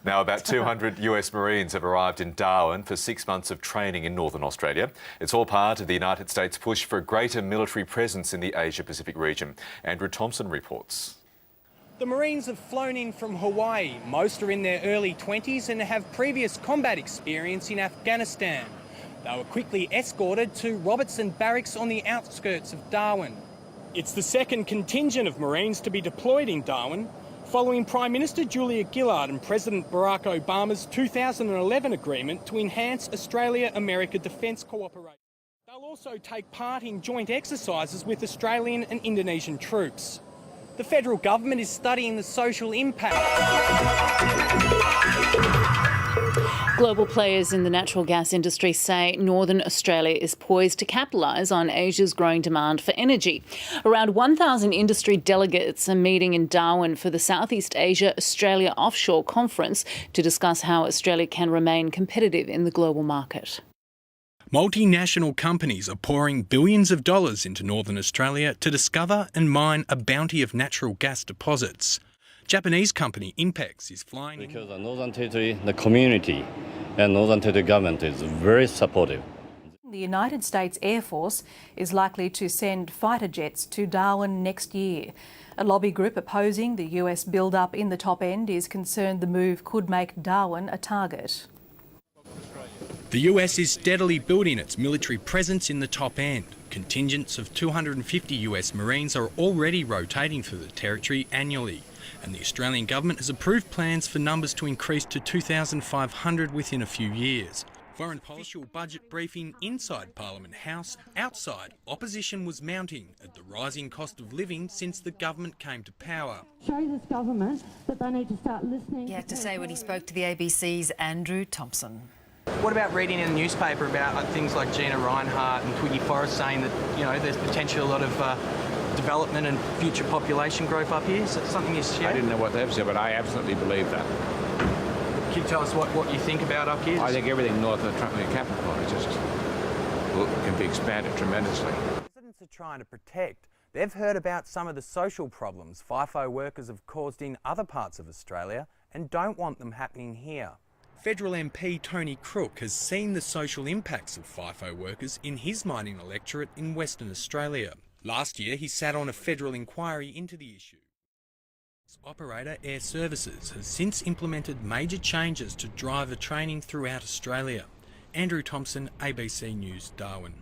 Now, about 200 US Marines have arrived in Darwin for 6 months of training in northern Australia. It's all part of the United States' push for a greater military presence in the Asia-Pacific region. Andrew Thompson reports. The Marines have flown in from Hawaii. Most are in their early 20s and have previous combat experience in Afghanistan. They were quickly escorted to Robertson Barracks on the outskirts of Darwin. It's the second contingent of Marines to be deployed in Darwin, following Prime Minister Julia Gillard and President Barack Obama's 2011 agreement to enhance Australia-America defence cooperation. They'll also take part in joint exercises with Australian and Indonesian troops. The federal government is studying the social impact. Global players in the natural gas industry say Northern Australia is poised to capitalise on Asia's growing demand for energy. Around 1,000 industry delegates are meeting in Darwin for the Southeast Asia Australia Offshore Conference to discuss how Australia can remain competitive in the global market. Multinational companies are pouring billions of dollars into Northern Australia to discover and mine a bounty of natural gas deposits. Japanese company Impex is flying in. Because the Northern Territory, the community and Northern Territory government is very supportive. The United States Air Force is likely to send fighter jets to Darwin next year. A lobby group opposing the US build-up in the top end is concerned the move could make Darwin a target. The US is steadily building its military presence in the top end. Contingents of 250 US Marines are already rotating through the territory annually, and the Australian government has approved plans for numbers to increase to 2,500 within a few years. Foreign policy budget briefing inside Parliament House. Outside, opposition was mounting at the rising cost of living since the government came to power. Show this government that they need to start listening. He had to say when he spoke to the ABC's Andrew Thompson. What about reading in the newspaper about things like Gina Reinhardt and Twiggy Forrest saying that, there's potentially a lot of development and future population growth up here? Is that something you share? I didn't know what they've said, but I absolutely believe that. Can you tell us what you think about up here? I think everything north of the Capricorn is just can be expanded tremendously. Residents are trying to protect. They've heard about some of the social problems FIFO workers have caused in other parts of Australia and don't want them happening here. Federal MP Tony Crook has seen the social impacts of FIFO workers in his mining electorate in Western Australia. Last year, he sat on a federal inquiry into the issue. Operator Air Services has since implemented major changes to driver training throughout Australia. Andrew Thompson, ABC News, Darwin.